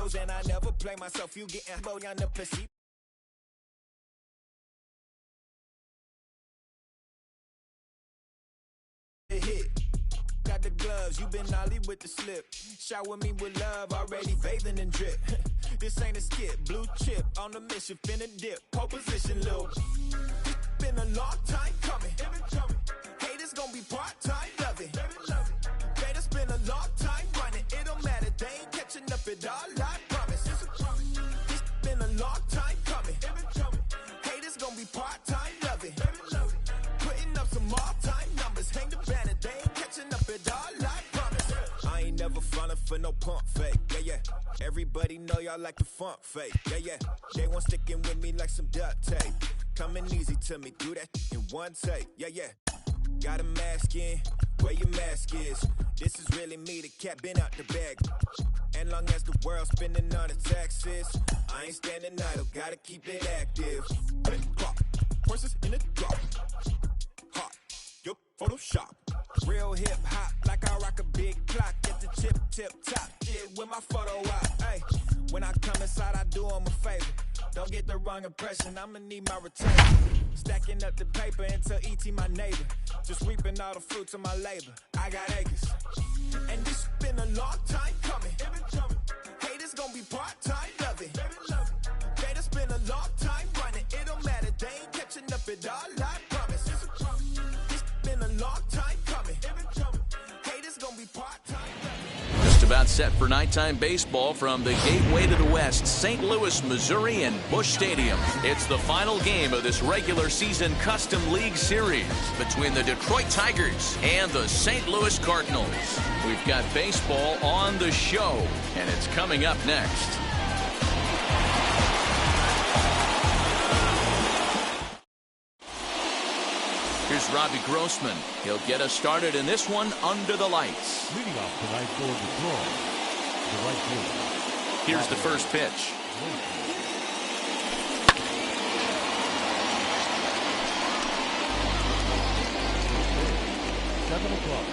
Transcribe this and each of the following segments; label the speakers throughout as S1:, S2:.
S1: shows and I never play myself. You getting boy on the pussy. Hit. Got the gloves, you been ollie with the slip. Shower me with love, already bathing in drip. This ain't a skip, blue chip on the mission, finna dip. Pole position, little. Been a long time coming. Haters gonna be part-time, love it. Haters been a long time running. It don't matter, they ain't catching up at all, I promise. It's been a long time coming. Haters gonna be part-time, love it. Putting up some all-time numbers. Hang the banner, they ain't catching up at all, I promise. I ain't never falling for no pump fake, yeah. Everybody know y'all like the funk fake, yeah. They want sticking with me like some duct tape. Coming easy to me, do that in one take, yeah. Got a mask in, where your mask is. This is really me, the cat been out the bag. And long as the world's spending on the taxes, I ain't standing idle, gotta keep it active. Click, clock, horses in the drop. Hot, yup, Photoshop. Real hip hop, like I rock a big clock. Get the tip top, shit with my photo out. Hey, when I come inside, I do them a favor. Don't get the wrong impression, I'ma need my return. Stacking up the paper until E.T. my neighbor. Just reaping all the fruits of my labor. I got acres. And this been a long time coming. Haters gonna be part-time, love it. Haters been a long time running. It don't matter, they ain't catching up at all, I promise. This been a long time coming. Haters gonna be part-time, love it.
S2: Just about set for nighttime baseball from the gateway to the west, St. Louis, Missouri, and Busch Stadium. It's the final game of this regular season Custom League Series between the Detroit Tigers and the St. Louis Cardinals. We've got baseball on the show, and it's coming up next. Here's Robbie Grossman. He'll get us started in this one under the lights.
S3: Leading off tonight for Detroit, the right fielder.
S2: Here's the first pitch.
S3: 7 o'clock.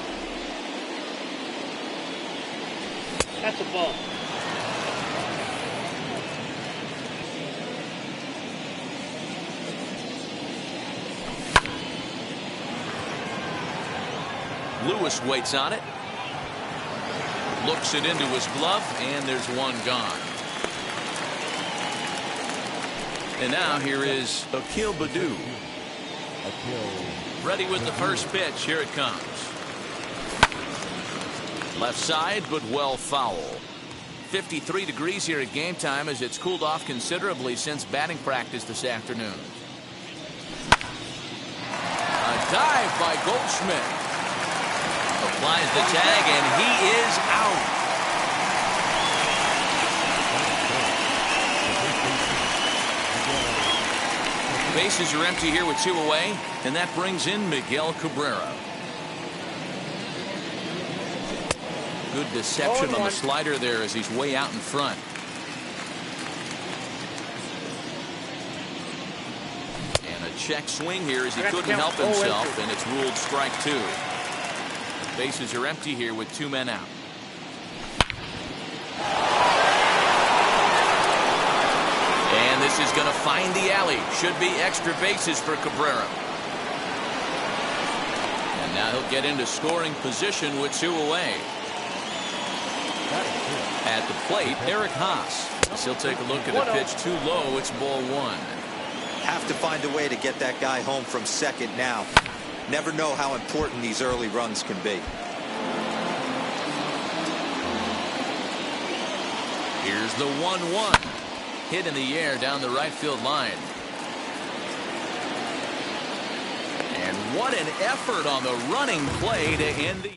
S4: That's a ball.
S2: Lewis waits on it. Looks it into his glove, and there's one gone. And now here is Akil Baddoo. Ready with the first pitch. Here it comes. Left side, but well foul. 53 degrees here at game time as it's cooled off considerably since batting practice this afternoon. A dive by Goldschmidt. Applies the tag, and he is out. Bases are empty here with 2 away, and that brings in Miguel Cabrera. Good deception on the slider there as he's way out in front. And a check swing here as he couldn't help himself, and it's ruled strike 2. Bases are empty here with 2 men out. And this is going to find the alley. Should be extra bases for Cabrera. And now he'll get into scoring position with 2 away. At the plate, Eric Haas. He'll take a look at the pitch too low. It's ball 1.
S5: Have to find a way to get that guy home from second now. Never know how important these early runs can be.
S2: Here's the 1-1. Hit in the air down the right field line. And what an effort on the running play to end the...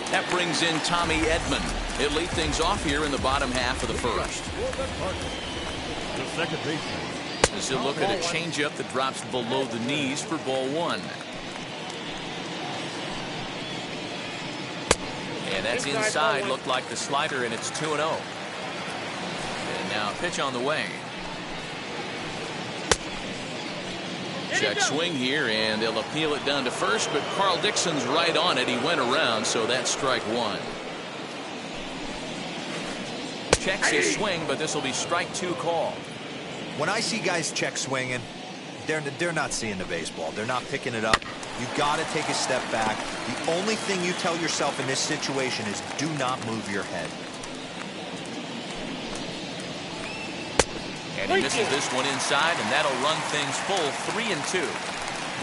S2: That brings in Tommy Edman. He'll lead things off here in the bottom half of the first.
S3: The second baseman.
S2: As he'll look at a changeup that drops below the knees for ball 1. And that's inside. Looked like the slider, and it's 2-0. And now pitch on the way. Check swing here, and they'll appeal it down to first, but Carl Dixon's right on it. He went around, so that's strike 1. checks his swing, but this will be strike 2 called.
S5: When I see guys check swinging, they're not seeing the baseball. They're not picking it up. You got to take a step back. The only thing you tell yourself in this situation is do not move your head.
S2: And he misses this one inside, and that'll run things full 3-2.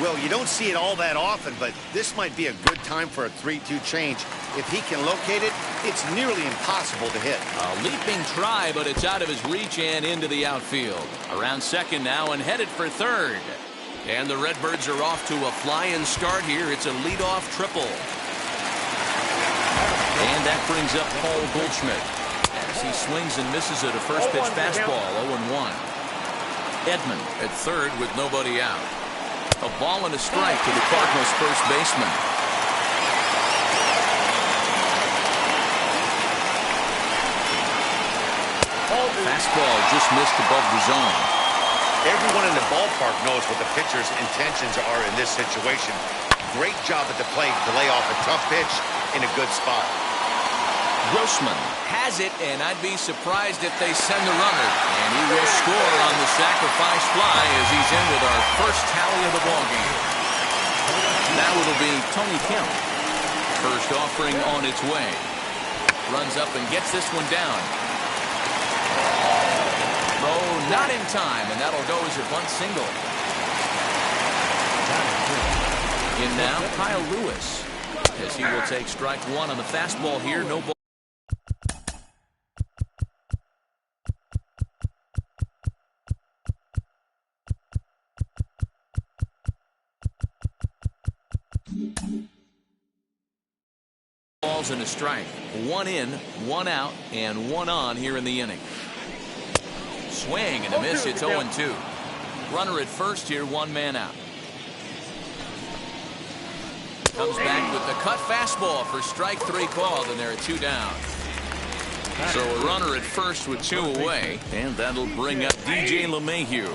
S6: Well, you don't see it all that often, but this might be a good time for a 3-2 change. If he can locate it, it's nearly impossible to hit.
S2: A leaping try, but it's out of his reach and into the outfield. Around second now and headed for third. And the Redbirds are off to a flying start here. It's a leadoff triple. And that brings up Paul Goldschmidt as he swings and misses at a first pitch fastball, 0-1. Edman at third with nobody out. A ball and a strike to the Cardinals' first baseman. Fastball just missed above the zone.
S6: Everyone in the ballpark knows what the pitcher's intentions are in this situation. Great job at the plate to lay off a tough pitch in a good spot.
S2: Grossman has it, and I'd be surprised if they send the runner. And he will score on the sacrifice fly as he's in with our first tally of the ballgame. Now it'll be Tony Kemp. First offering on its way. Runs up and gets this one down. Throw not in time, and that'll go as a bunt single. In now, Kyle Lewis, as he will take strike 1 on the fastball here. No ball. Balls and a strike. 1 in, 1 out, and 1 on here in the inning. Swing and a miss. It's 0-2. Runner at first here, 1 man out. Comes back with the cut fastball for strike 3 called, and there are 2 down. So a runner at first with 2 away, and that'll bring up DJ LeMahieu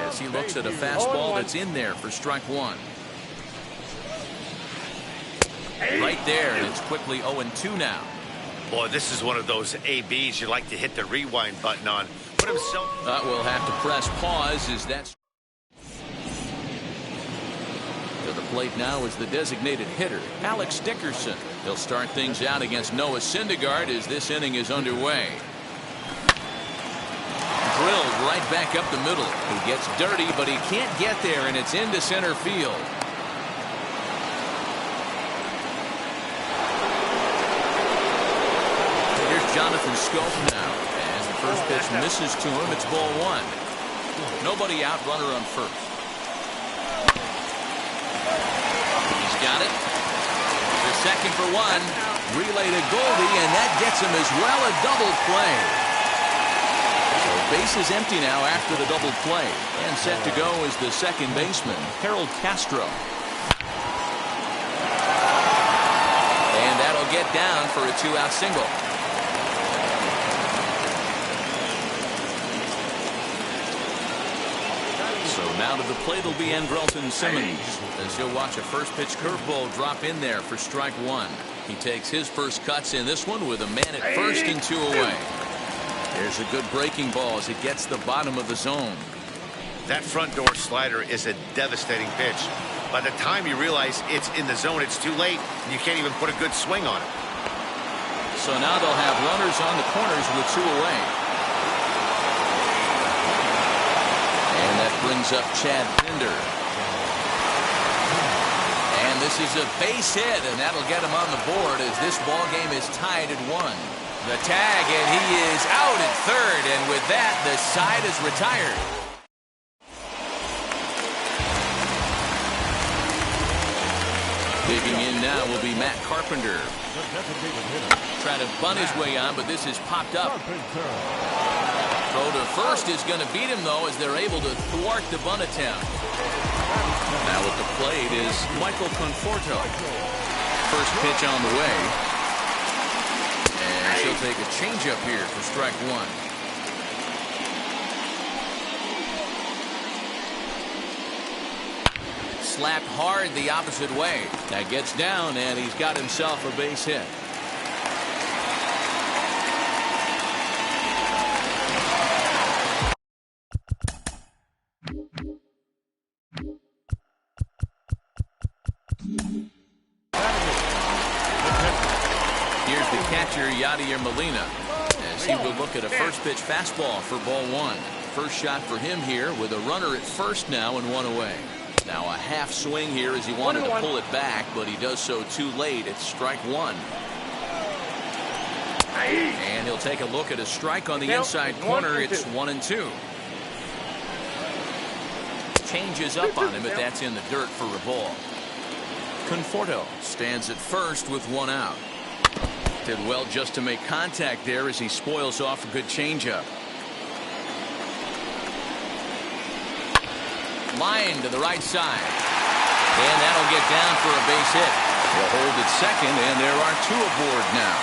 S2: as he looks at a fastball that's in there for strike 1. Right there, and it's quickly 0-2 now.
S6: Boy, this is one of those ABs you like to hit the rewind button on. Put himself.
S2: We'll have to press pause as that's. To the plate now is the designated hitter, Alex Dickerson. He'll start things out against Noah Syndergaard as this inning is underway. Drilled right back up the middle. He gets dirty, but he can't get there, and it's into center field. Here's Jonathan Scope now. As the first pitch misses to him, it's ball 1. Nobody out, runner on first. He's got it. The second for 1. Relay to Goldie, and that gets him as well, a double play. So base is empty now after the double play. And set to go is the second baseman, Harold Castro. And that'll get down for a 2-out single. So now to the plate will be Andrelton Simmons as he'll watch a first pitch curveball drop in there for strike 1. He takes his first cuts in this one with a man at first and 2 away. There's a good breaking ball as it gets the bottom of the zone.
S6: That front door slider is a devastating pitch. By the time you realize it's in the zone, it's too late, and you can't even put a good swing on it.
S2: So now they'll have runners on the corners with 2 away. And that brings up Chad Pinder. And this is a base hit, and that'll get him on the board as this ball game is tied at 1. The tag, and he is out at third, and with that, the side is retired. Digging in now will be Matt Carpenter. Trying to bunt his way on, but this is popped up. Throw to first is going to beat him, though, as they're able to thwart the bunt attempt. Now at the plate is Michael Conforto. First pitch on the way. And she'll take a changeup here for strike 1. Slapped hard the opposite way. That gets down, and he's got himself a base hit. pitcher Yadier Molina, as he will look at a first pitch fastball for ball one. First shot for him here with a runner at first now and one away. Now a half swing here as he wanted to pull it back, but he does so too late. It's strike one. And he'll take a look at a strike on the inside corner. It's 1-2. Changes up on him, but that's in the dirt for a ball. Conforto stands at first with one out. Did well just to make contact there as he spoils off a good changeup. Line to the right side. And that'll get down for a base hit. He'll hold at second, and there are two aboard now.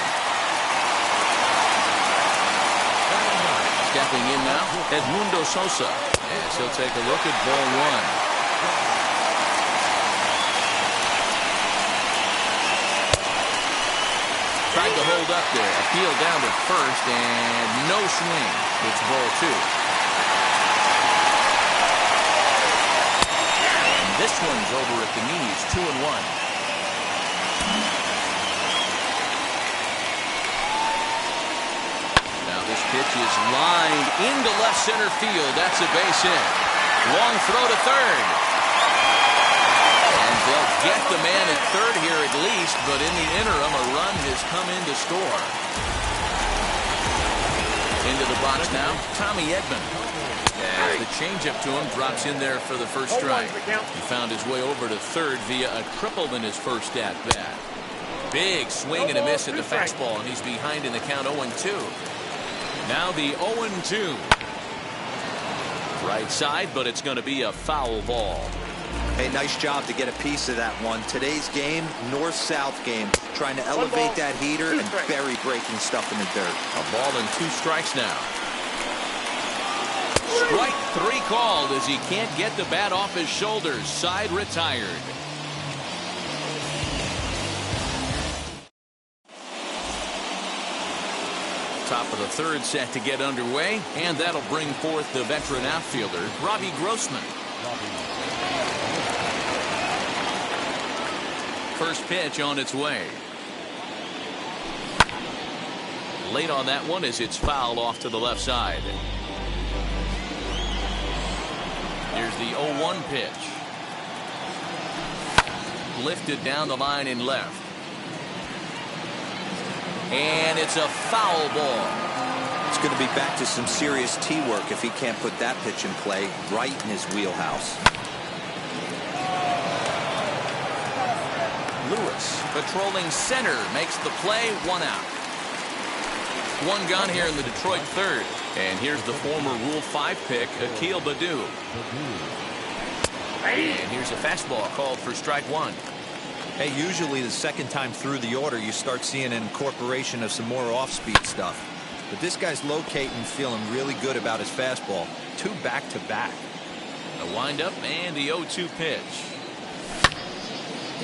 S2: Stepping in now, Edmundo Sosa, as he'll take a look at ball one. Tried to hold up there, appeal down to first, and no swing. It's ball two. And this one's over at the knees, 2-1. This pitch is lined into left center field. That's a base hit. Long throw to third. And they'll get the man at third here at least, but in the interim, a run has come in to score. Into the box now, Tommy Edman. As the changeup to him drops in there for the first strike. He found his way over to third via a triple in his first at-bat. Big swing and a miss at the fastball, and he's behind in the count 0-2. Now the 0-2. Right side, but it's going to be a foul ball.
S5: Hey, nice job to get a piece of that one. Today's game, north-south game, trying to elevate that heater and bury breaking stuff in the dirt.
S2: A ball and two strikes now. Strike three called as he can't get the bat off his shoulders. Side retired. Top of the third set to get underway, and that'll bring forth the veteran outfielder, Robbie Grossman. First pitch on its way. Late on that one as it's fouled off to the left side. Here's the 0-1 pitch. Lifted down the line in left. And it's a foul ball.
S5: It's going to be back to some serious tee work if he can't put that pitch in play right in his wheelhouse.
S2: Lewis patrolling center makes the play, one out. One gone here in the Detroit third. And here's the former Rule 5 pick, Akil Baddoo. And here's a fastball called for strike one.
S5: Hey, usually the second time through the order, you start seeing an incorporation of some more off-speed stuff. But this guy's locating, feeling really good about his fastball. Two back-to-back.
S2: The windup and the 0-2 pitch.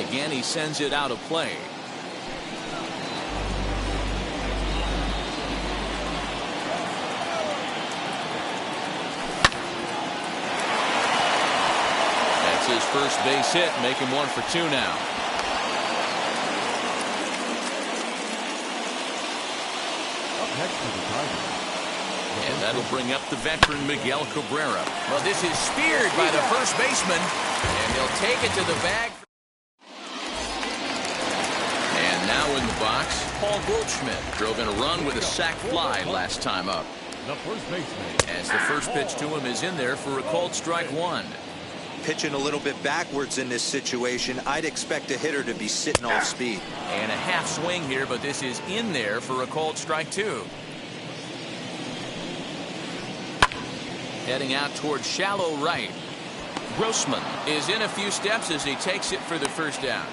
S2: Again, he sends it out of play. That's his first base hit, making 1 for 2 now. And that'll bring up the veteran Miguel Cabrera. Well, this is speared by the first baseman, and they'll take it to the bag. And now in the box, Paul Goldschmidt drove in a run with a sac fly last time up.
S3: The first baseman.
S2: As the first pitch to him is in there for a called strike one.
S5: Pitching a little bit backwards in this situation, I'd expect a hitter to be sitting off speed.
S2: And a half swing here, but this is in there for a called strike two. Heading out towards shallow right. Grossman is in a few steps as he takes it for the first down.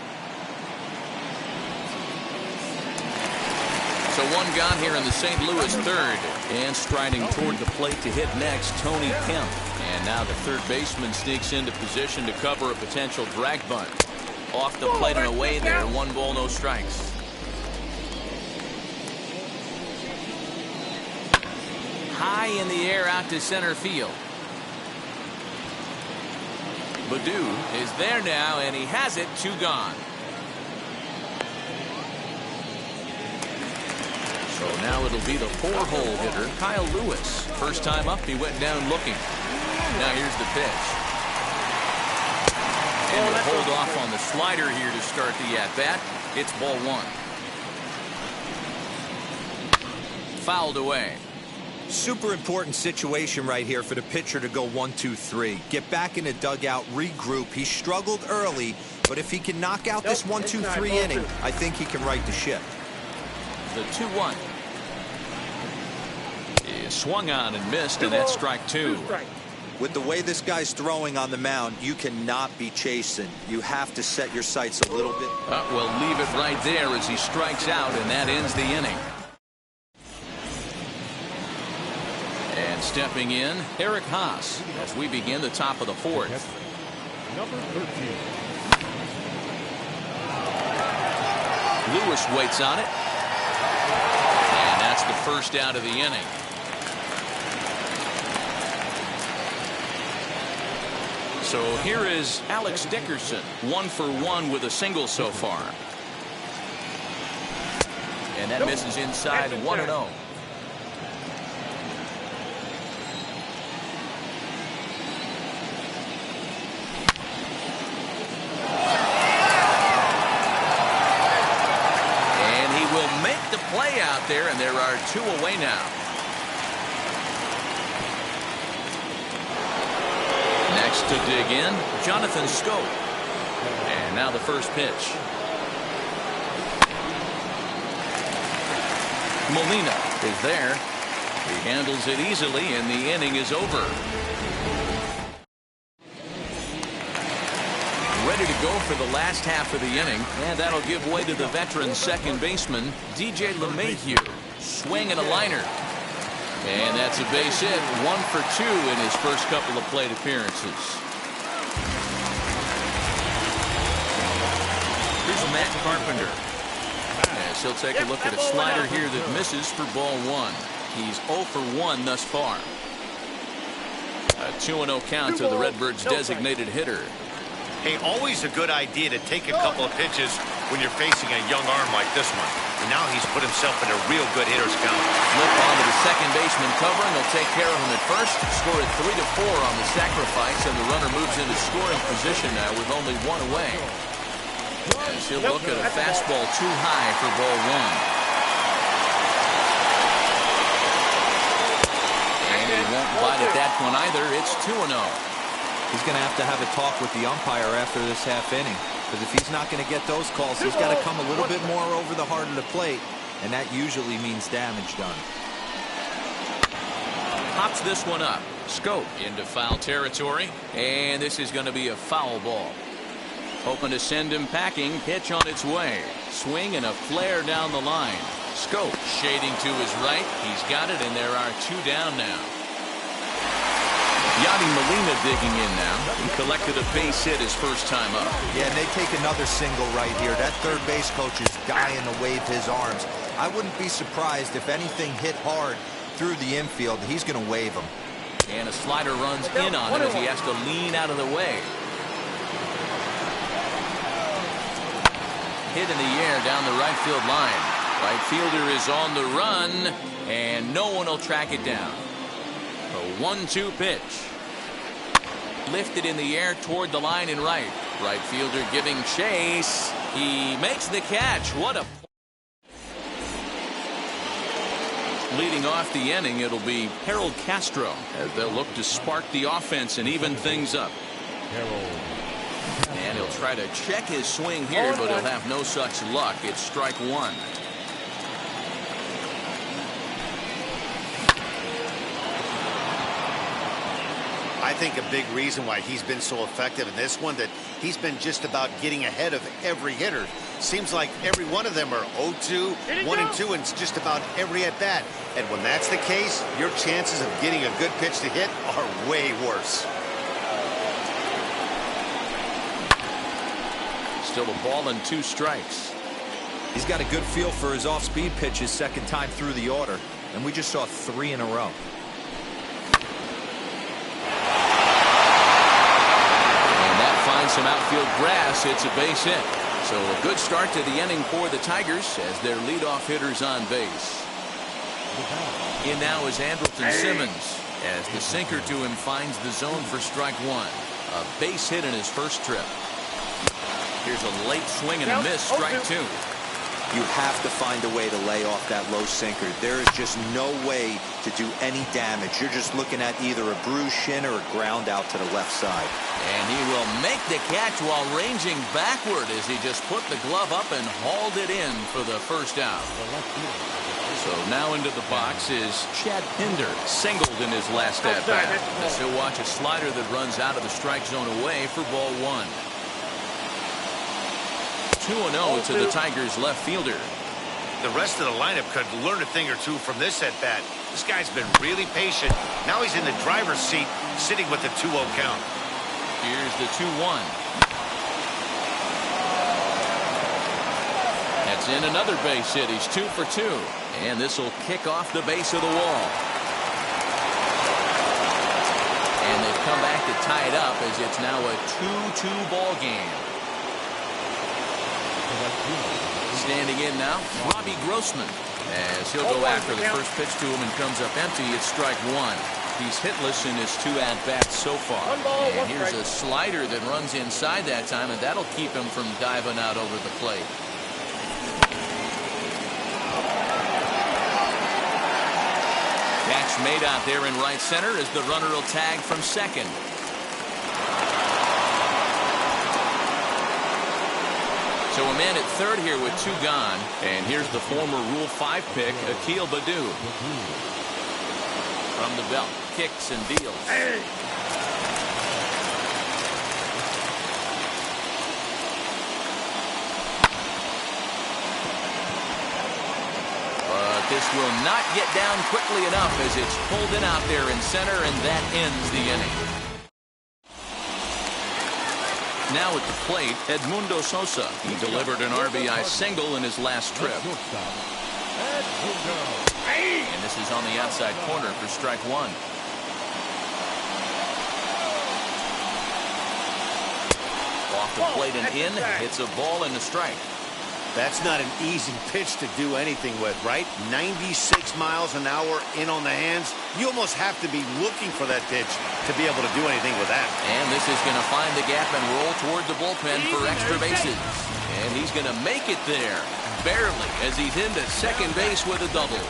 S2: So one gone here in the St. Louis third. And striding toward the plate to hit next, Tony Kemp. And now the third baseman sneaks into position to cover a potential drag bunt. Off the plate and away there, 1 ball, no strikes. High in the air out to center field. Baddoo is there now, and he has it, 2 gone. So now it'll be the 4-hole hitter, Kyle Lewis. First time up, he went down looking. Now here's the pitch. And he'll hold off on the slider here to start the at-bat. It's ball 1. Fouled away.
S5: Super important situation right here for the pitcher to go 1-2-3. Get back in the dugout, regroup. He struggled early, but if he can knock out this 1-2-3 inning, I think he can right the ship.
S2: The 2-1 is swung on and missed, and that's strike 2.
S5: With the way this guy's throwing on the mound, you cannot be chasing. You have to set your sights a little bit.
S2: We'll leave it right there as he strikes out, and that ends the inning. And stepping in, Eric Haas as we begin the top of the 4th.
S3: Number 13.
S2: Lewis waits on it. And that's the first out of the inning. So here is Alex Dickerson, 1 for 1 with a single so far. And that misses inside 1-0. Play out there, and there are 2 away now. Next to dig in, Jonathan Scope. And now the first pitch. Molina is there. He handles it easily, and the inning is over. Ready to go for the last half of the inning, and that'll give way to the veteran second baseman, DJ LeMahieu. Swing and a liner. And that's a base hit, 1 for 2 in his first couple of plate appearances. Here's Matt Carpenter. As he'll take a look at a slider here that misses for ball 1. He's 0 for 1 thus far. A 2-0 count to the Redbirds' designated hitter.
S6: Hey, always a good idea to take a couple of pitches when you're facing a young arm like this one. And now he's put himself in a real good hitter's count.
S2: Flip onto the second baseman cover, and they'll take care of him at first. Score at 3-4 on the sacrifice, and the runner moves into scoring position now with only 1 away. As he'll look at a fastball too high for ball 1. And he won't bite at that one either. It's 2-0.
S5: He's going to have a talk with the umpire after this half inning, because if he's not going to get those calls, he's got to come a little bit more over the heart of the plate, and that usually means damage done.
S2: Pops this one up. Scope into foul territory, and this is going to be a foul ball. Hoping to send him packing. Pitch on its way. Swing and a flare down the line. Scope shading to his right. He's got it, and there are 2 down now. Yadi Molina digging in now. He collected a base hit his first time up.
S5: Yeah, and they take another single right here. That third base coach is dying to wave his arms. I wouldn't be surprised if anything hit hard through the infield. He's going to wave him.
S2: And a slider runs in on him as he has to lean out of the way. Hit in the air down the right field line. Right fielder is on the run, and no one will track it down. A 1-2 pitch. Lifted in the air toward the line and right. Right fielder giving chase. He makes the catch. What a... Leading off the inning, it'll be Harold Castro as they'll look to spark the offense and even things up. And he'll try to check his swing here, but he'll have no such luck. It's strike 1.
S6: I think a big reason why he's been so effective in this one, that he's been just about getting ahead of every hitter. Seems like every one of them are 0-2, 1-2, and it's just about every at bat. And when that's the case, your chances of getting a good pitch to hit are way worse.
S2: Still a ball and 2 strikes.
S5: He's got a good feel for his off-speed pitches second time through the order, and we just saw 3 in a row.
S2: Some outfield grass. It's a base hit. So a good start to the inning for the Tigers as their leadoff hitter's on base.
S3: the bat.
S2: In now is Andrelton Simmons as the sinker to him finds the zone for strike one. A base hit in his first trip. Here's a late swing and a miss, strike two.
S5: You have to find a way to lay off that low sinker. There is just no way to do any damage. You're just looking at either a bruised shin or a ground out to the left side.
S2: And he will make the catch while ranging backward as he just put the glove up and hauled it in for the first out. So now into the box is Chad Pinder, singled in his last at-bat. As he'll watch a slider that runs out of the strike zone away for ball one. 2-0 to the Tigers left fielder.
S6: The rest of the lineup could learn a thing or two from this at-bat. This guy's been really patient. Now he's in the driver's seat, sitting with the 2-0 count.
S2: Here's the 2-1. That's in another base hit. He's 2 for 2. And this will kick off the base of the wall. And they've come back to tie it up as it's now a 2-2 ball game. Standing in now, Robbie Grossman, as he'll go after the first pitch to him and comes up empty. It's strike one. He's hitless in his 2 at-bats so far. And here's a slider that runs inside that time, and that'll keep him from diving out over the plate. Catch made out there in right center as the runner will tag from second. So a man at third here with 2 gone. And here's the former Rule 5 pick, Akil Baddoo. From the belt, kicks and deals. But this will not get down quickly enough as it's pulled in out there in center, and that ends the inning. Now at the plate, Edmundo Sosa. He delivered an RBI single in his last trip. And this is on the outside corner for strike one. Off the plate and in, hits a ball and a strike.
S6: That's not an easy pitch to do anything with, right? 96 miles an hour in on the hands. You almost have to be looking for that pitch to be able to do anything with that.
S2: And this is going to find the gap and roll toward the bullpen for extra bases. And he's going to make it there, barely, as he's into second base with a double.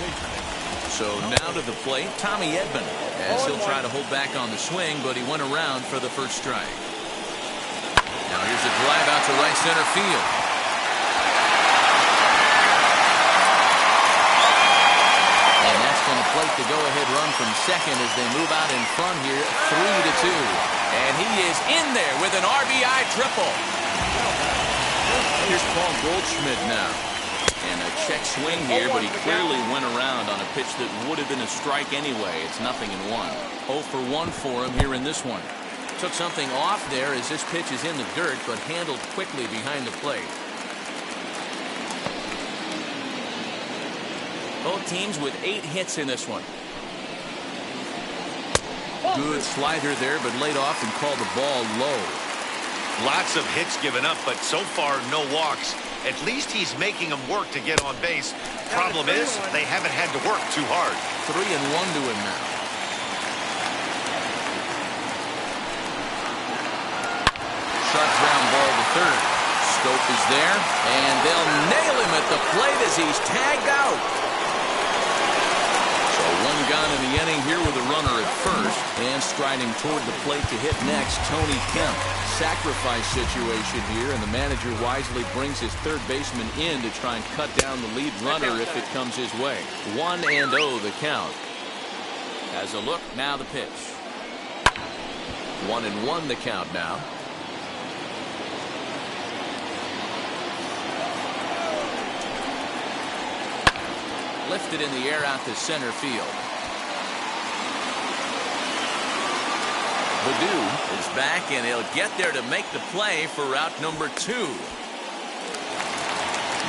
S2: So now to the plate, Tommy Edman, as he'll try to hold back on the swing, but he went around for the first strike. Now here's a drive out to right center field. Plate the go-ahead run from second as they move out in front here, 3-2. And he is in there with an RBI triple. Here's Paul Goldschmidt now. And a check swing here, but he clearly went around on a pitch that would have been a strike anyway. It's 0-1. 0 for 1 for him here in this one. Took something off there as this pitch is in the dirt, but handled quickly behind the plate. Both teams with 8 hits in this one. Good slider there, but laid off and called the ball low.
S6: Lots of hits given up, but so far no walks. At least he's making them work to get on base. Problem is, they haven't had to work too hard.
S2: 3-1 to him now. Sharp ground ball to third. Scope is there, and they'll nail him at the plate as he's tagged out. So 1 gone in the inning here with a runner at first, and striding toward the plate to hit next, Tony Kemp. Sacrifice situation here, and the manager wisely brings his third baseman in to try and cut down the lead runner if it comes his way. 1-0 the count. As a look, now the pitch. 1-1 the count now. Lifted in the air out to center field. Baddoo is back, and he'll get there to make the play for route number 2.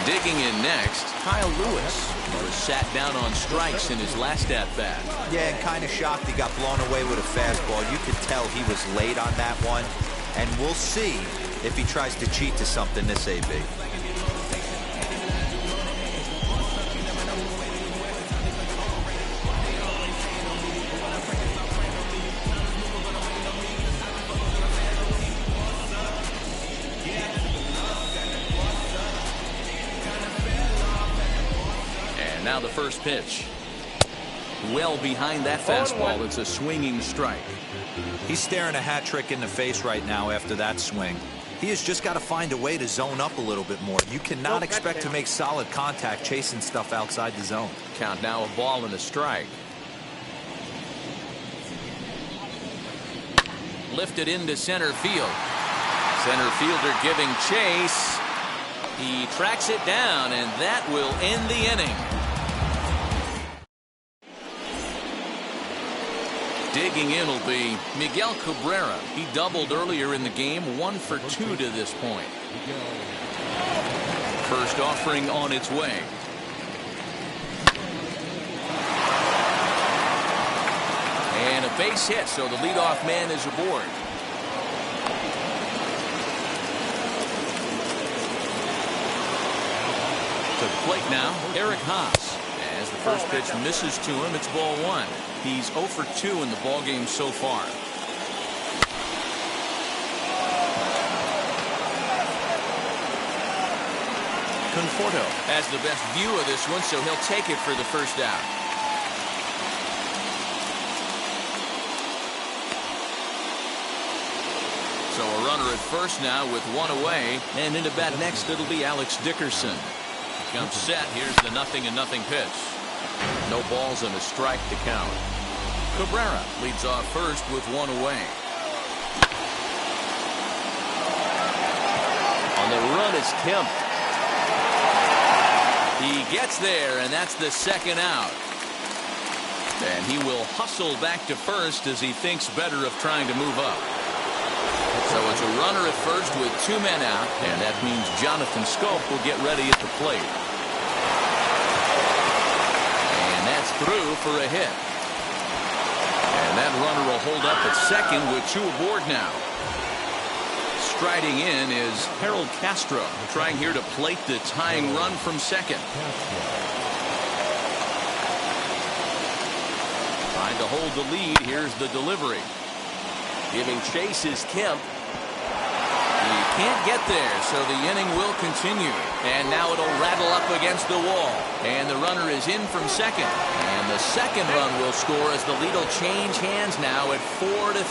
S2: Digging in next, Kyle Lewis, who was sat down on strikes in his last at-bat.
S5: Yeah, and kind of shocked he got blown away with a fastball. You could tell he was late on that one, and we'll see if he tries to cheat to something this AB.
S2: the first pitch. Well behind that fastball. It's a swinging strike.
S5: He's staring a hat trick in the face right now after that swing. He has just got to find a way to zone up a little bit more. You cannot expect to make solid contact chasing stuff outside the zone.
S2: Count now, a ball and a strike. Lifted into center field. Center fielder giving chase. He tracks it down, and that will end the inning. Digging in will be Miguel Cabrera. He doubled earlier in the game, 1 for 2 to this point. First offering on its way. And a base hit, so the leadoff man is aboard. To the plate now, Eric Haas. As the first pitch misses to him, it's ball 1. He's 0 for 2 in the ballgame so far. Conforto has the best view of this one, so he'll take it for the first out. So a runner at first now with 1 away, and into bat next it'll be Alex Dickerson. Comes set. Here's the 0-0 pitch. No balls and a strike to count. Cabrera leads off first with 1 away. On the run is Kemp. He gets there, and that's the second out. And he will hustle back to first as he thinks better of trying to move up. So it's a runner at first with 2 men out, and that means Jonathan Scope will get ready at the plate. And that's through for a hit. And that runner will hold up at second with 2 aboard now. Striding in is Harold Castro, trying here to plate the tying run from second. Trying to hold the lead. Here's the delivery. Giving chase is Kemp. He can't get there, so the inning will continue. And now it'll rattle up against the wall. And the runner is in from second. And the second run will score as the lead will change hands now at 4-3.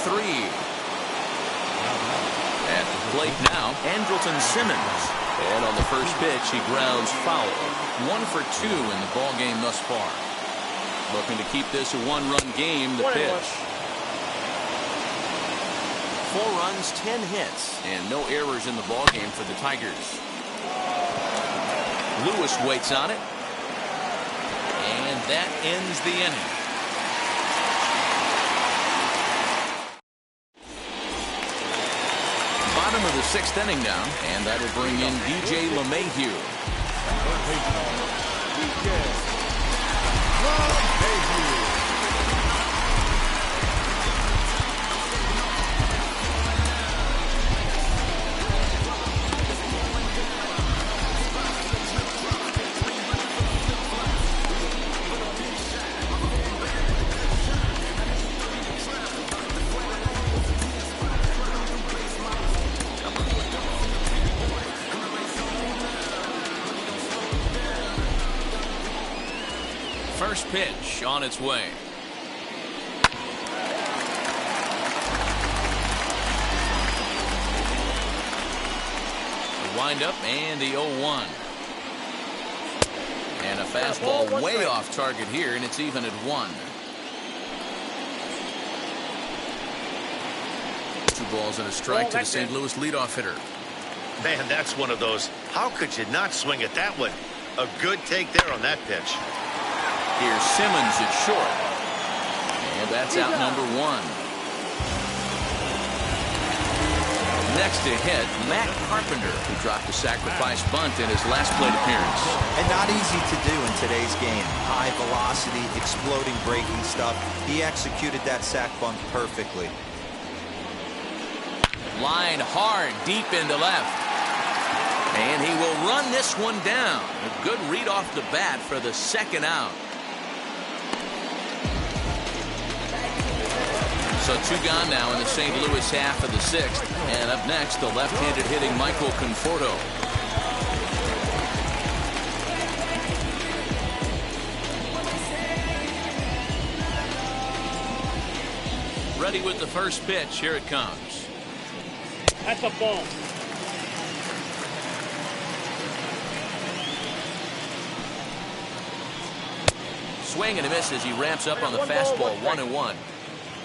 S2: At the plate now, Andrelton Simmons. And on the first pitch, he grounds foul. 1 for 2 in the ballgame thus far. Looking to keep this a 1-run game, the pitch. 4 runs, 10 hits, and no errors in the ballgame for the Tigers. Lewis waits on it, and that ends the inning. Bottom of the 6th inning now, and that'll bring in DJ LeMahieu. First pitch on its way. The windup and the 0-1. And a fastball way off target here, and it's even at 1. 2 balls and a strike to the St. Louis leadoff hitter.
S6: Man, that's one of those. How could you not swing at that one? A good take there on that pitch.
S2: Here's Simmons at short. And that's out number 1. Next to hit, Matt Carpenter, who dropped a sacrifice bunt in his last plate appearance.
S5: And not easy to do in today's game. High velocity, exploding breaking stuff. He executed that sac bunt perfectly.
S2: Line hard, deep into left. And he will run this one down. A good read off the bat for the second out. So 2 gone now in the St. Louis half of the 6th. And up next, the left-handed hitting Michael Conforto. Ready with the first pitch. Here it comes.
S4: That's a ball.
S2: Swing and a miss as he ramps up on the fastball. 1-1.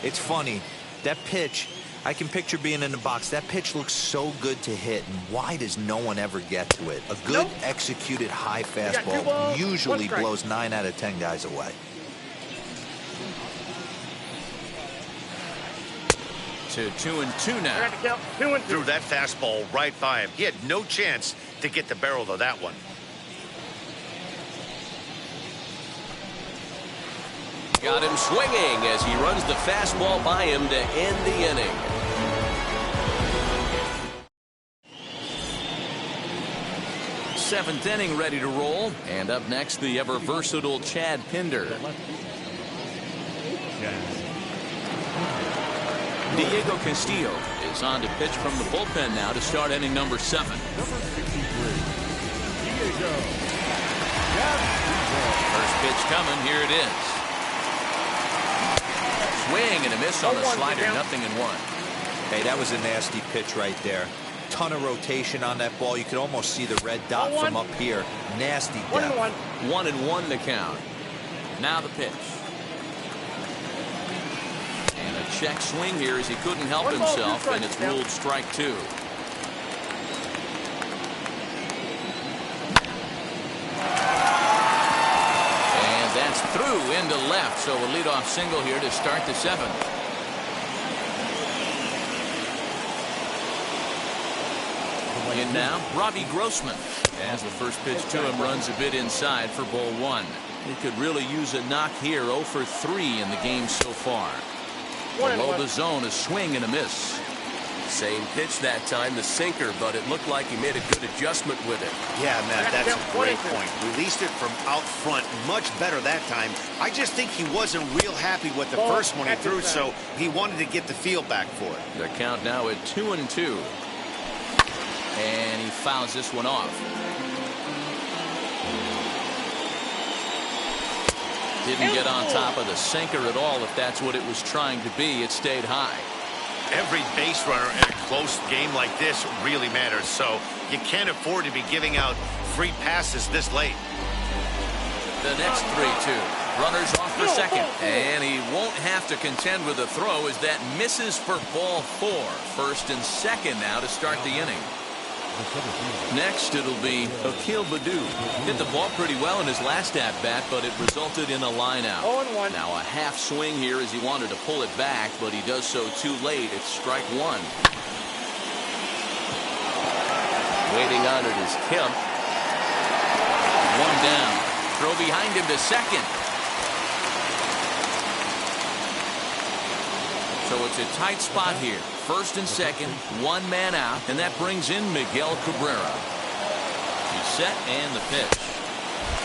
S5: It's funny. That pitch, I can picture being in the box. That pitch looks so good to hit, and why does no one ever get to it? A good executed high fastball usually blows 9 out of 10 guys away.
S2: To 2-2 now.
S6: Threw that fastball right by him. He had no chance to get the barrel of that one.
S2: Got him swinging as he runs the fastball by him to end the inning. Seventh inning ready to roll. And up next, the ever versatile Chad Pinder. Diego Castillo is on to pitch from the bullpen now to start inning number 7.
S3: Number 63, Diego.
S2: First pitch coming. Here it is. Swing and a miss on the slider. 0-1.
S5: Hey, that was a nasty pitch right there. Ton of rotation on that ball. You could almost see the red dot from up here. Nasty depth.
S2: 1-1 the count. Now the pitch. And a check swing here as he couldn't help himself, and it's ruled strike 2. That's through into left, so a leadoff single here to start the 7th. In now, Robbie Grossman, as the first pitch to him runs a bit inside for ball 1. He could really use a knock here. 0 for 3 in the game so far. Below the zone, a swing and a miss. Same pitch that time, the sinker, but it looked like he made a good adjustment with it.
S6: Yeah, Matt, that's a great point. Released it from out front much better that time. I just think he wasn't real happy with the first one he threw, so he wanted to get the feel back for it.
S2: The count now at 2-2. And he fouls this one off. Didn't get on top of the sinker at all. If that's what it was trying to be, it stayed high.
S6: Every base runner in a close game like this really matters, so you can't afford to be giving out free passes this late.
S2: The next 3-2. Runners off for second, and he won't have to contend with a throw as that misses for ball 4. First and second now to start the inning. Next, it'll be Akil Baddoo. Hit the ball pretty well in his last at-bat, but it resulted in a line-out. Now a half swing here as he wanted to pull it back, but he does so too late. It's strike 1. Waiting on it is Kemp. 1 down. Throw behind him to second. So it's a tight spot here. First and second, 1 man out, and that brings in Miguel Cabrera. He's set and the pitch.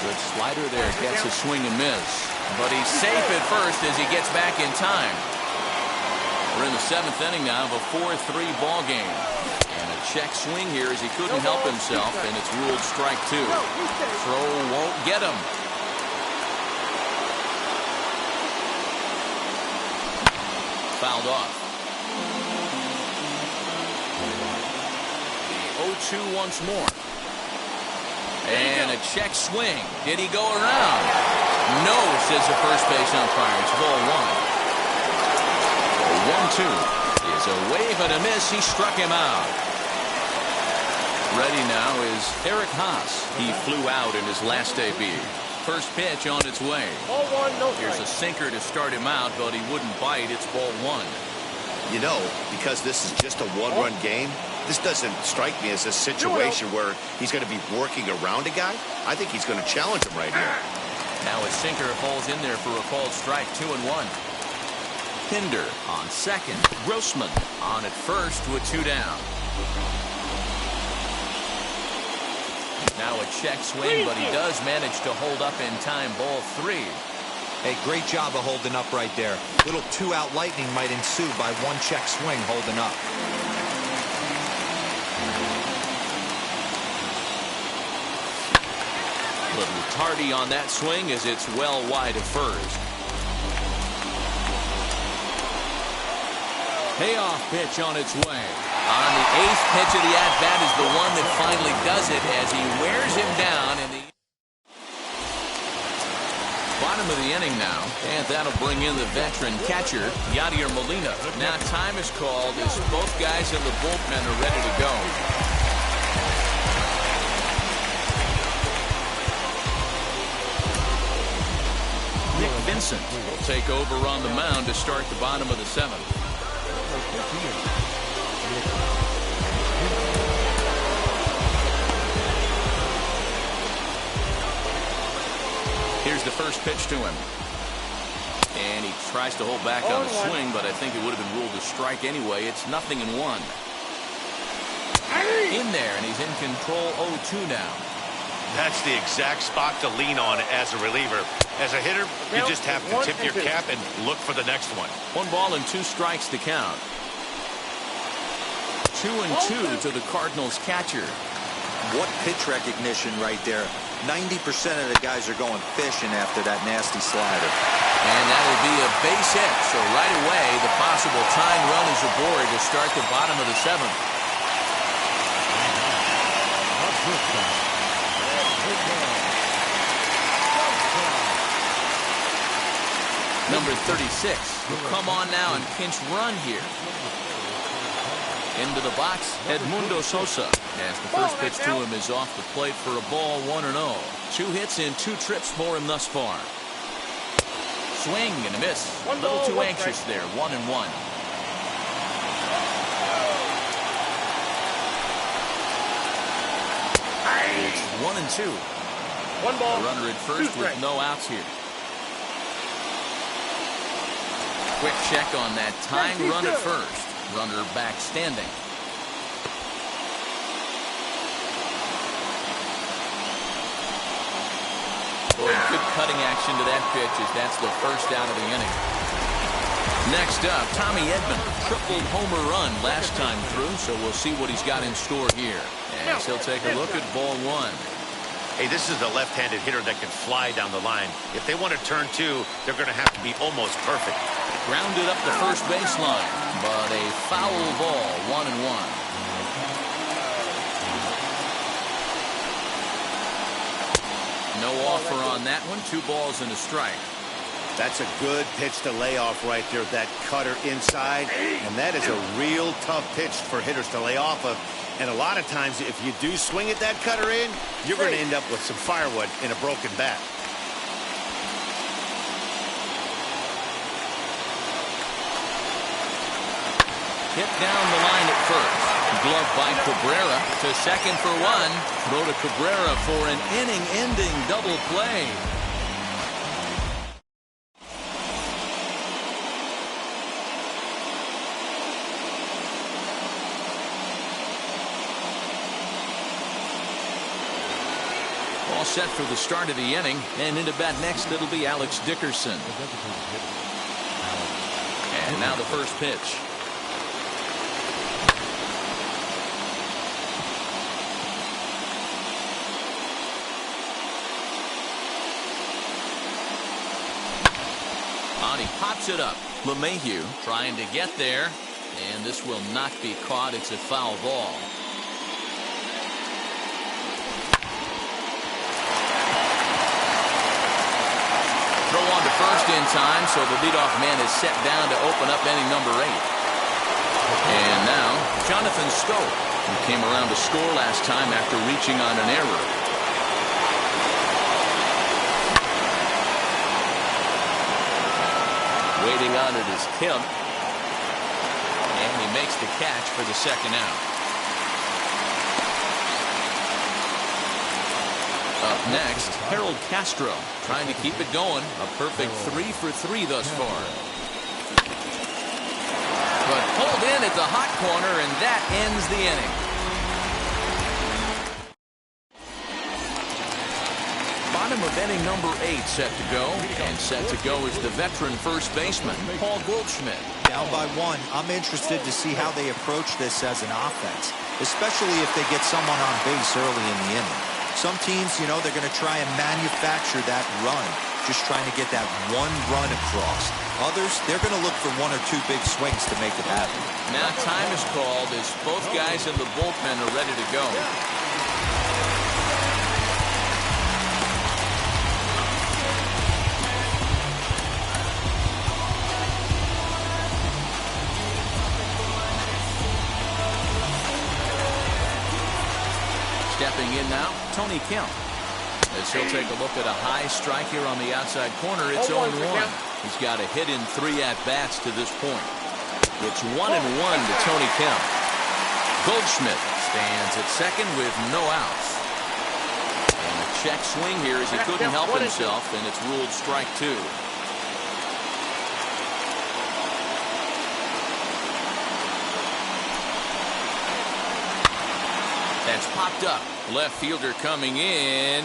S2: Good slider there, gets a swing and miss. But he's safe at first as he gets back in time. We're in the 7th inning now of a 4-3 ball game. And a check swing here as he couldn't help himself, and it's ruled strike 2. Throw won't get him. Fouled off. 0-2 once more. And a check swing. Did he go around? No, says the first base umpire. It's ball 1. 1-2 is a wave and a miss. He struck him out. Ready now is Eric Haas. He flew out in his last debut. First pitch on its way. Here's a sinker to start him out, but he wouldn't bite. It's ball 1.
S6: You know, because this is just a one-run game, this doesn't strike me as a situation where he's going to be working around a guy. I think he's going to challenge him right here.
S2: Now a sinker falls in there for a called strike. 2-1. Pinder on second. Grossman on at first with 2 down. Now a check swing, but he does manage to hold up in time. Ball 3.
S5: Hey, great job of holding up right there. Little 2-out lightning might ensue by 1 check swing holding up.
S2: Little tardy on that swing as it's well wide of first. Payoff pitch on its way. On the 8th pitch of the at-bat is the one that finally does it as he wears him down in the bottom of the inning now. And that'll bring in the veteran catcher, Yadier Molina. Now time is called as both guys in the bullpen are ready to go. Nick Vincent will take over on the mound to start the bottom of the 7th. Here's the first pitch to him. And he tries to hold back on the swing, but I think it would have been ruled a strike anyway. It's 0-1. In there, and he's in control 0-2 now.
S6: That's the exact spot to lean on as a reliever. As a hitter, you just have to tip your cap and look for the next one.
S2: 1 ball and 2 strikes to count. 2-2 to the Cardinals catcher.
S5: What pitch recognition right there. 90% of the guys are going fishing after that nasty slider.
S2: And that will be a base hit. So right away, the possible tying run is aboard to start the bottom of the 7th. Number 36 will come on now and pinch run here. Into the box, Edmundo Sosa. As the first pitch to him is off the plate for a ball, 1-0. 2 hits in 2 trips for him thus far. Swing and a miss. A little too anxious there. 1-1. It's 1-2.
S4: 1 ball.
S2: A runner at first with no outs here. Quick check on that tying run at first. Runner back standing. Boy, good cutting action to that pitch as that's the first out of the inning. Next up, Tommy Edman. Triple homer run last time through, so we'll see what he's got in store here. As he'll take a look at ball 1.
S6: Hey, this is a left-handed hitter that can fly down the line. If they want to turn 2, they're going to have to be almost perfect.
S2: Grounded up the first baseline, but a foul ball, 1-1. No offer on that one. 2 balls and a strike.
S6: That's a good pitch to lay off right there. That cutter inside, and that is a real tough pitch for hitters to lay off of. And a lot of times, if you do swing at that cutter in, you're going to end up with some firewood in a broken bat.
S2: Hit down the line at first. Glove by Cabrera to second for 1. Throw to Cabrera for an inning-ending double play. All set for the start of the inning, and into bat next it'll be Alex Dickerson. And now the first pitch. He pops it up. LeMahieu trying to get there, and this will not be caught. It's a foul ball. Throw on to first in time, so the leadoff man is set down to open up inning number 8. And now Jonathan Stowe, who came around to score last time after reaching on an error. Waiting on it is Kim. And he makes the catch for the second out. Up next, Harold Castro trying to keep it going. A perfect 3 for 3 thus far. But pulled in at the hot corner, and that ends the inning. Bottom of inning number 8 set to go, and set to go is the veteran first baseman, Paul Goldschmidt.
S5: Down by 1. I'm interested to see how they approach this as an offense, especially if they get someone on base early in the inning. Some teams, you know, they're going to try and manufacture that run, just trying to get that one run across. Others, they're going to look for 1 or 2 big swings to make it happen.
S2: Now time is called as both guys in the bullpen are ready to go. Stepping in now, Tony Kemp. As he'll take a look at a high strike here on the outside corner, it's 0-1. He's got a hit in 3 at-bats to this point. It's 1-1 to Tony Kemp. Goldschmidt stands at second with no outs. And a check swing here as he couldn't help himself, and it's ruled strike 2. That's popped up. Left fielder coming in,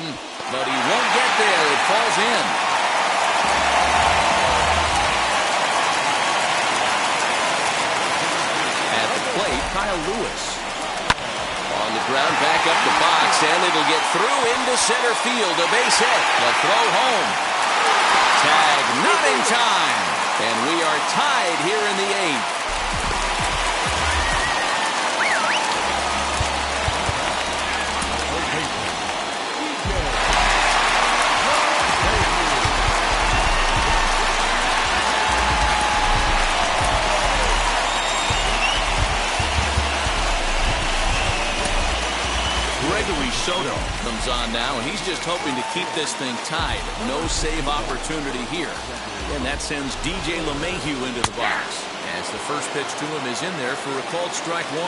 S2: but he won't get there. It falls in. At the plate, Kyle Lewis. On the ground, back up the box, and it'll get through into center field. A base hit. The throw home. Tag, nothing time. And we are tied here in the 8th. Soto comes on now, and he's just hoping to keep this thing tied. No save opportunity here. And that sends DJ LeMahieu into the box. As the first pitch to him is in there for a called strike 1.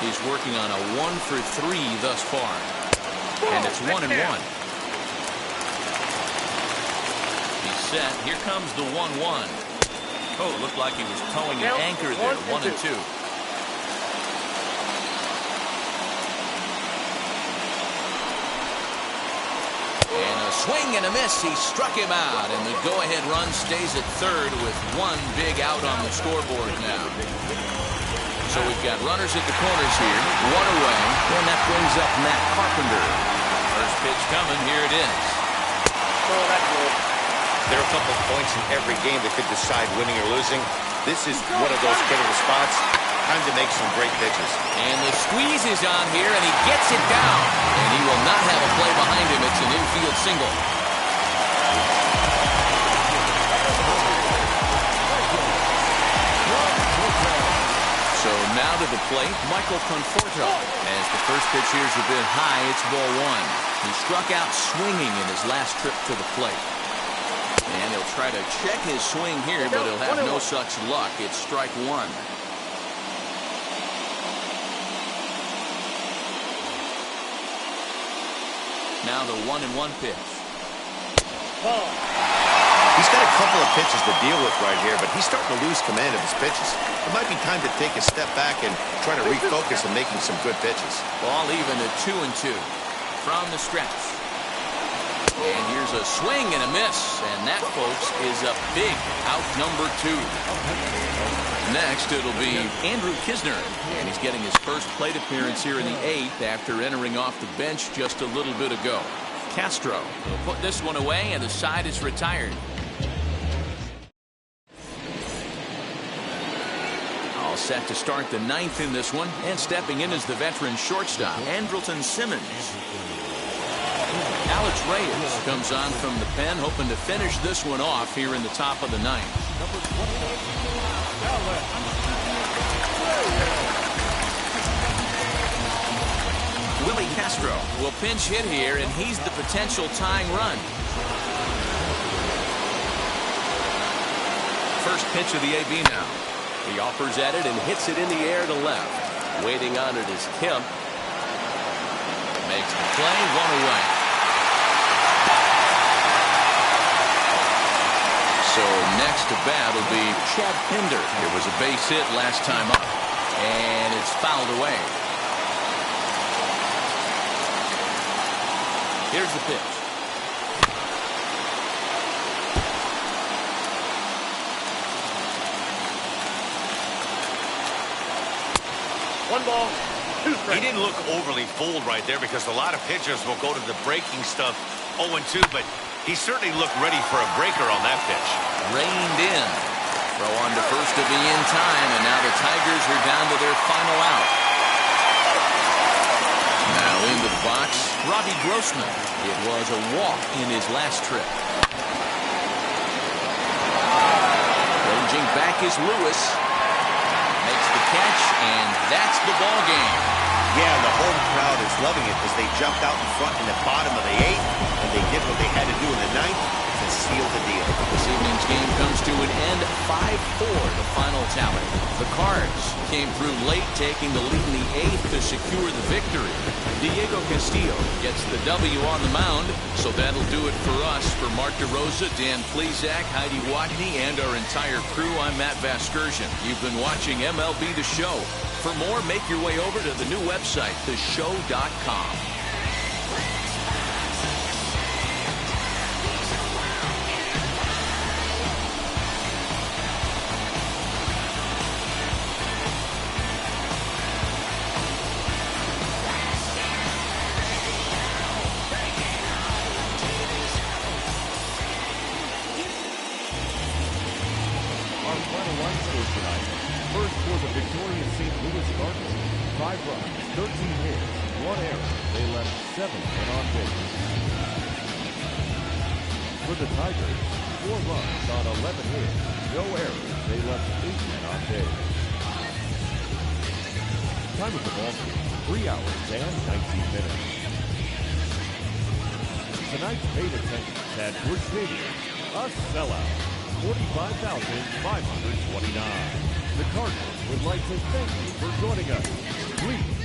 S2: He's working on a 1 for 3 thus far. And it's 1-1. He's set. Here comes the 1-1. Oh, it looked like he was towing an anchor there. 1-2. Swing and a miss. He struck him out, and the go-ahead run stays at third with 1 big out on the scoreboard now. So we've got runners at the corners here, 1 away, and that brings up Matt Carpenter. First pitch coming. Here it is.
S6: There are a couple of points in every game that could decide winning or losing. This is one of those critical spots. Time to make some great pitches.
S2: And the squeeze is on here, and he gets it down. And he will not have a play behind him. It's an infield single. So now to the plate, Michael Conforto. As the first pitch here is a bit high, it's ball 1. He struck out swinging in his last trip to the plate. And he'll try to check his swing here, but he'll have no such luck. It's strike 1. Now the 1-1 pitch.
S6: He's got a couple of pitches to deal with right here, but he's starting to lose command of his pitches. It might be time to take a step back and try to refocus on making some good pitches.
S2: Ball even at 2-2 from the stretch. And here's a swing and a miss, and that, folks, is a big out number 2. Next, it'll be Andrew Kisner, and he's getting his first plate appearance here in the 8th after entering off the bench just a little bit ago. Castro will put this one away, and the side is retired. All set to start the 9th in this one, and stepping in is the veteran shortstop, Andrelton Simmons. Alex Reyes comes on from the pen, hoping to finish this one off here in the top of the 9th. Willie Castro will pinch hit here, and he's the potential tying run. First pitch of the AB now. He offers at it and hits it in the air to left. Waiting on it is Kemp. Makes the play, 1 away. So next to bat will be Chad Pinder. It was a base hit last time up, and it's fouled away. Here's the pitch.
S6: He didn't look overly fooled right there because a lot of pitchers will go to the breaking stuff 0-2, but he certainly looked ready for a breaker on that pitch.
S2: Reined in. on to first to be in time, and now the Tigers are down to their final out. Now into the box, Robbie Grossman. It was a walk in his last trip. Ranging back is Lewis. Makes the catch, and that's the ball game.
S6: Yeah, the home crowd is loving it as they jumped out in front in the bottom of the 8th, and they did what they had to do in the 9th to seal the deal.
S2: This evening's game comes to an end, 5-4, the final tally. The Cards came through late, taking the lead in the 8th to secure the victory. Diego Castillo gets the W on the mound, so that'll do it for us. For Mark DeRosa, Dan Plesac, Heidi Watney, and our entire crew, I'm Matt Vasgersian. You've been watching MLB The Show. For more, make your way over to the new website, theshow.com.
S3: Our final line score tonight. First for the victorious St. Louis Cardinals. 5 runs, 13 hits, 1 error. They left 7 men on base. For the Tigers, 4 runs on 11 hits, no errors. They left 8 men on base. Time of the ball game, 3 hours and 19 minutes. Tonight's paid attendance at Busch Stadium, a sellout, 45,529. The Cardinals would like to thank you for joining us. Please